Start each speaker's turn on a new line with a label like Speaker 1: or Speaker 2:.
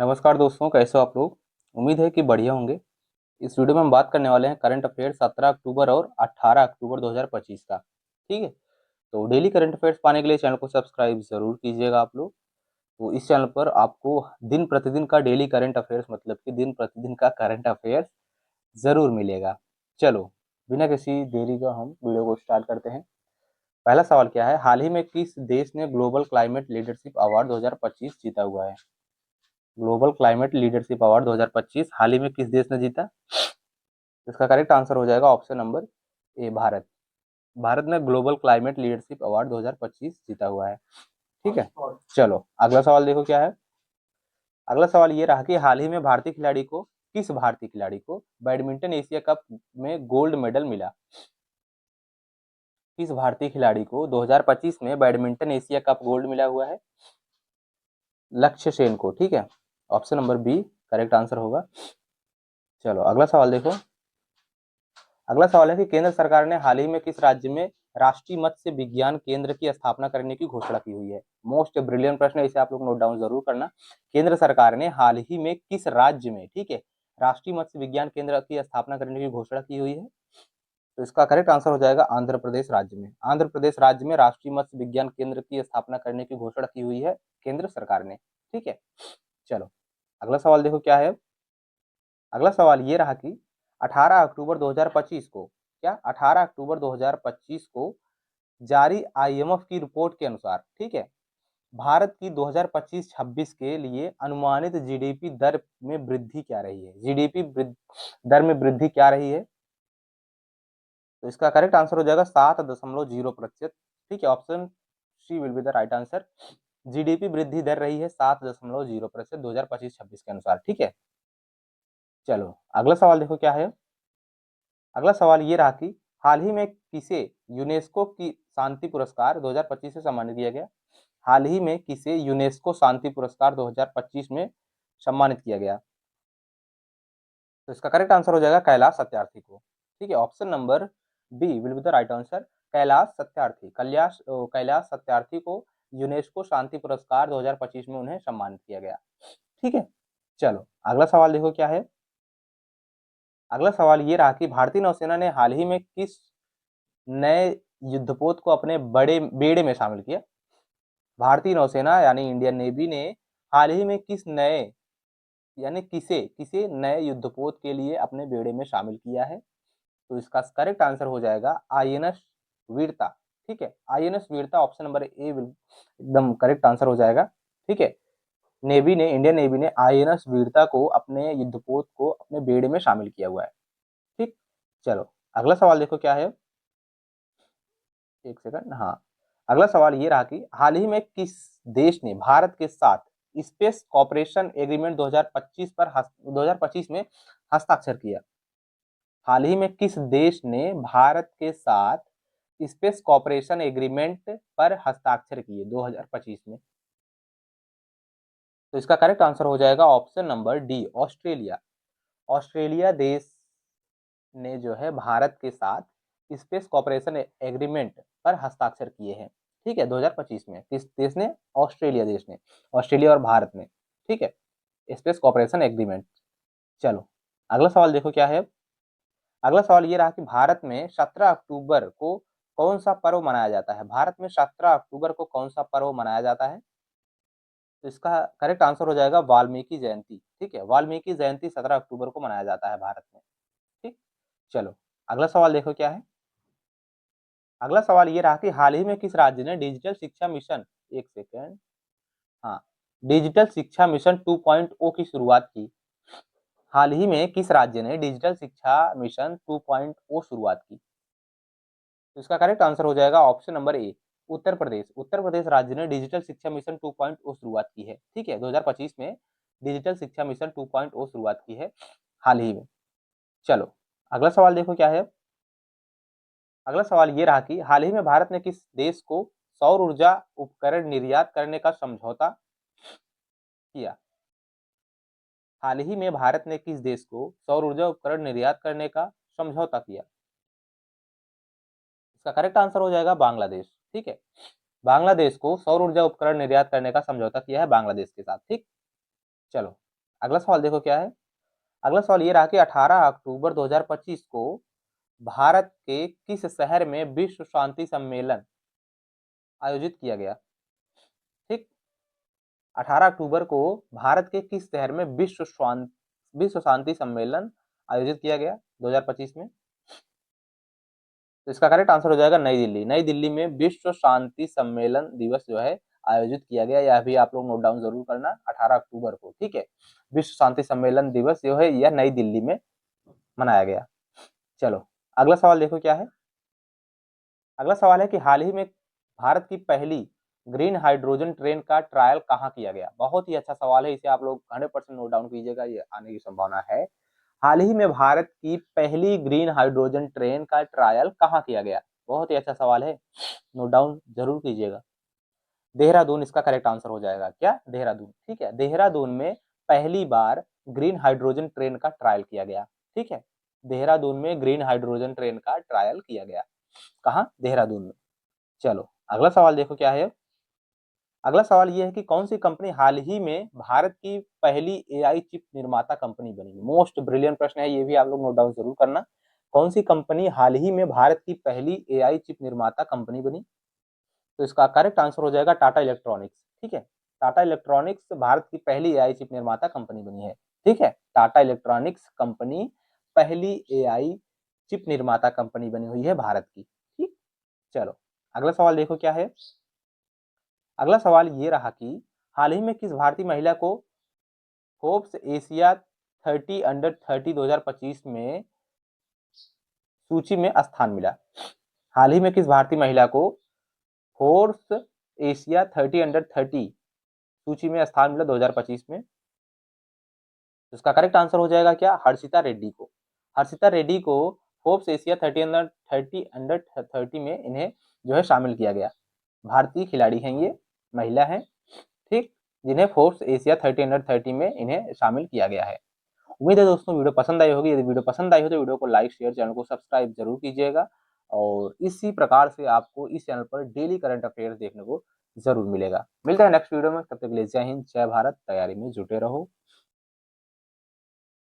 Speaker 1: नमस्कार दोस्तों, कैसे हो आप लोग। उम्मीद है कि बढ़िया होंगे। इस वीडियो में हम बात करने वाले हैं करंट अफेयर 17 अक्टूबर और 18 अक्टूबर 2025 का। ठीक है। तो डेली करंट अफेयर्स पाने के लिए चैनल को सब्सक्राइब जरूर कीजिएगा आप लोग। तो इस चैनल पर आपको दिन प्रतिदिन का डेली करंट अफेयर्स मतलब कि दिन प्रतिदिन का करंट अफेयर्स जरूर मिलेगा। चलो, बिना किसी देरी का हम वीडियो को स्टार्ट करते हैं। पहला सवाल क्या है, हाल ही में किस देश ने ग्लोबल क्लाइमेट लीडरशिप अवार्ड 2025 जीता हुआ है। ग्लोबल क्लाइमेट लीडरशिप अवार्ड 2025 हाल ही में किस देश ने जीता। इसका करेक्ट आंसर हो जाएगा option number A, Bharat. Bharat ने ग्लोबल क्लाइमेट लीडरशिप अवार्ड 2025 जीता हुआ है। ठीक है। चलो, अगला सवाल देखो क्या है। अगला सवाल ये रहा कि हाल ही में भारतीय खिलाड़ी को बैडमिंटन एशिया कप में गोल्ड मेडल मिला। किस भारतीय खिलाड़ी को 2025 में बैडमिंटन एशिया कप गोल्ड मिला हुआ है। लक्ष्य सेन को। ठीक है, option number B correct answer होगा। चलो, अगला सवाल देखो। अगला सवाल है कि केंद्र सरकार ने हाल ही में किस राज्य में राष्ट्रीय मत्स्य विज्ञान केंद्र की स्थापना करने की घोषणा की हुई है। मोस्ट ब्रिलियंट प्रश्न है, इसे आप लोग नोट डाउन जरूर करना। केंद्र सरकार ने हाल ही में किस राज्य में, ठीक है, राष्ट्रीय मत्स्य विज्ञान केंद्र की स्थापना करने की घोषणा की हुई है। तो इसका करेक्ट आंसर हो जाएगा आंध्र प्रदेश राज्य में। आंध्र प्रदेश राज्य में राष्ट्रीय मत्स्य विज्ञान केंद्र की स्थापना करने की घोषणा की हुई है केंद्र सरकार ने। ठीक है। चलो, अगला सवाल देखो क्या है। अगला सवाल ये रहा कि 18 अक्टूबर 2025 को, क्या 18 अक्टूबर 2025 को जारी आईएमएफ की रिपोर्ट के अनुसार, ठीक है, भारत की 2025-26 के लिए अनुमानित जीडीपी दर में वृद्धि क्या रही है। दर में वृद्धि क्या रही है। तो इसका करेक्ट आंसर हो जाएगा 7.0%। ठीक है, option C will be the right answer. GDP वृद्धि दर रही है 7.0% 2025-26 के अनुसार। ठीक है। चलो, अगला सवाल देखो क्या है। अगला सवाल ये रहा कि हाल ही में किसे यूनेस्को की शांति पुरस्कार 2025 से सम्मानित किया गया। हाल ही में किसे यूनेस्को शांति पुरस्कार 2025 में सम्मानित किया गया। तो इसका करेक्ट आंसर हो जाएगा कैलाश सत्यार्थी को। ठीक है, option number B will be the right answer. Kailash Satyarthi को यूनेस्को शांति पुरस्कार 2025 में उन्हें सम्मानित किया गया। ठीक है। चलो, अगला सवाल देखो क्या है। अगला सवाल ये रहा कि भारतीय नौसेना ने हाल ही में किस नए युद्धपोत को अपने बड़े बेड़े में शामिल किया। भारतीय नौसेना यानी इंडियन नेवी ने हाल ही में किस नए यानी किसे किसे नए युद्धपोत के लिए अपने बेड़े में शामिल किया है। तो इसका करेक्ट आंसर हो जाएगा आईएनएस वीरता। ठीक है, आईएनएस वीरता, ऑप्शन नंबर ए एकदम करेक्ट आंसर हो जाएगा। ठीक है, इंडियन नेवी ने आईएनएस वीरता को अपने युद्धपोत को अपने बेड़े में शामिल किया हुआ है। ठीक। चलो, अगला सवाल देखो क्या है। एक सेकंड, हाँ। अगला सवाल ये रहा कि हाल ही में किस देश ने भारत के साथ स्पेस कॉपरेशन एग्रीमेंट 2025 में हस्ताक्षर किया। हाल ही में किस देश ने भारत के साथ स्पेस कॉपरेशन एग्रीमेंट पर हस्ताक्षर किए 2025 में। तो इसका करेक्ट आंसर हो जाएगा option number D, Australia. Australia देश ने जो है भारत के साथ स्पेस कॉपरेशन एग्रीमेंट पर हस्ताक्षर किए हैं। ठीक है, 2025 में किस देश ने, ऑस्ट्रेलिया देश ने, ऑस्ट्रेलिया और भारत ने। ठीक है, स्पेस कॉपरेशन एग्रीमेंट। चलो, अगला सवाल देखो क्या है। अगला सवाल ये रहा कि भारत में 17 अक्टूबर को कौन सा पर्व मनाया जाता है। भारत में 17 अक्टूबर को कौन सा पर्व मनाया जाता है। तो इसका करेक्ट आंसर हो जाएगा वाल्मीकि जयंती। ठीक है, वाल्मीकि जयंती 17 अक्टूबर को मनाया जाता है भारत में। ठीक। चलो, अगला सवाल देखो क्या है। अगला सवाल ये रहा कि हाल ही में किस राज्य ने डिजिटल शिक्षा मिशन, एक सेकेंड, हाँ, डिजिटल शिक्षा मिशन 2.0 की शुरुआत की। हाल ही में किस राज्य ने डिजिटल शिक्षा मिशन 2.0 शुरुआत की। तो इसका करेक्ट आंसर हो जाएगा option number A, Uttar Pradesh. Uttar Pradesh राज्य ने डिजिटल शिक्षा मिशन 2.0 शुरुआत की है। ठीक है, 2025 में डिजिटल शिक्षा मिशन 2.0 शुरुआत की है हाल ही में। चलो, अगला सवाल देखो क्या है। अगला सवाल ये रहा कि हाल ही में भारत ने किस देश को सौर ऊर्जा उपकरण निर्यात करने का समझौता किया। हाल ही में भारत ने किस देश को सौर ऊर्जा उपकरण निर्यात करने का समझौता किया। इसका करेक्ट आंसर हो जाएगा बांग्लादेश। ठीक है, बांग्लादेश को सौर ऊर्जा उपकरण निर्यात करने का समझौता किया है बांग्लादेश के साथ। ठीक। चलो, अगला सवाल देखो क्या है। अगला सवाल ये रहा कि 18 अक्टूबर 2025 को भारत के किस शहर में विश्व शांति सम्मेलन आयोजित किया गया। ठीक, 18 अक्टूबर को भारत के किस शहर में विश्व शांति सम्मेलन आयोजित किया गया 2025 में। तो इसका करेक्ट आंसर हो जाएगा नई दिल्ली। नई दिल्ली में विश्व शांति सम्मेलन दिवस जो है आयोजित किया गया। यह भी आप लोग नोट डाउन जरूर करना, 18 अक्टूबर को। ठीक है, विश्व शांति सम्मेलन दिवस जो है यह नई दिल्ली में मनाया गया। चलो अगला सवाल देखो क्या है। अगला सवाल है कि हाल ही में भारत की पहली ग्रीन हाइड्रोजन ट्रेन का ट्रायल कहाँ किया गया। बहुत ही अच्छा सवाल है, इसे आप लोग 100% नोट डाउन कीजिएगा, ये आने की संभावना है। हाल ही में भारत की पहली ग्रीन हाइड्रोजन ट्रेन का ट्रायल कहाँ किया गया। बहुत ही अच्छा सवाल है, नोट डाउन जरूर कीजिएगा। देहरादून इसका करेक्ट आंसर हो जाएगा। क्या, देहरादून। ठीक है, देहरादून में पहली बार ग्रीन हाइड्रोजन ट्रेन का ट्रायल किया गया। ठीक है, देहरादून में ग्रीन हाइड्रोजन ट्रेन का ट्रायल किया गया। कहाँ, देहरादून में। चलो अगला सवाल देखो क्या है। अगला सवाल यह है कि कौन सी कंपनी हाल ही में भारत की पहली एआई चिप निर्माता कंपनी बनी। मोस्ट ब्रिलियंट प्रश्न है, ये भी आप लोग नोट डाउन जरूर करना। कौन सी कंपनी हाल ही में भारत की पहली एआई चिप निर्माता कंपनी बनी। तो इसका करेक्ट आंसर हो जाएगा टाटा इलेक्ट्रॉनिक्स। ठीक है, टाटा इलेक्ट्रॉनिक्स भारत की पहली एआई चिप निर्माता कंपनी बनी है। ठीक है, टाटा इलेक्ट्रॉनिक्स कंपनी पहली एआई चिप निर्माता कंपनी बनी हुई है भारत की। ठीक, चलो अगला सवाल देखो क्या है। अगला सवाल ये रहा कि हाल ही में किस भारतीय महिला को फोर्ब्स एशिया 30 अंडर 30 2025 में सूची में स्थान मिला। हाल ही में किस भारतीय महिला को फोर्ब्स एशिया 30 अंडर 30 सूची में स्थान मिला 2025 में। इसका करेक्ट आंसर हो जाएगा क्या, हर्षिता रेड्डी को। हर्षिता रेड्डी को फोर्ब्स एशिया 30 अंडर 30 में इन्हें जो है शामिल किया गया। भारतीय खिलाड़ी हैं ये, महिला हैं। ठीक, जिन्हें फोर्ब्स एशिया 30 अंडर 30 में इन्हें शामिल किया गया है। उम्मीद है दोस्तों वीडियो पसंद आई होगी। यदि वीडियो पसंद आई हो तो वीडियो को लाइक शेयर, चैनल को सब्सक्राइब जरूर कीजिएगा। और इसी प्रकार से आपको इस चैनल पर डेली करंट अफेयर्स देखने को जरूर मिलेगा। मिलता है नेक्स्ट वीडियो में, तब तक के लिए जय हिंद, जय भारत। तैयारी में जुटे रहो।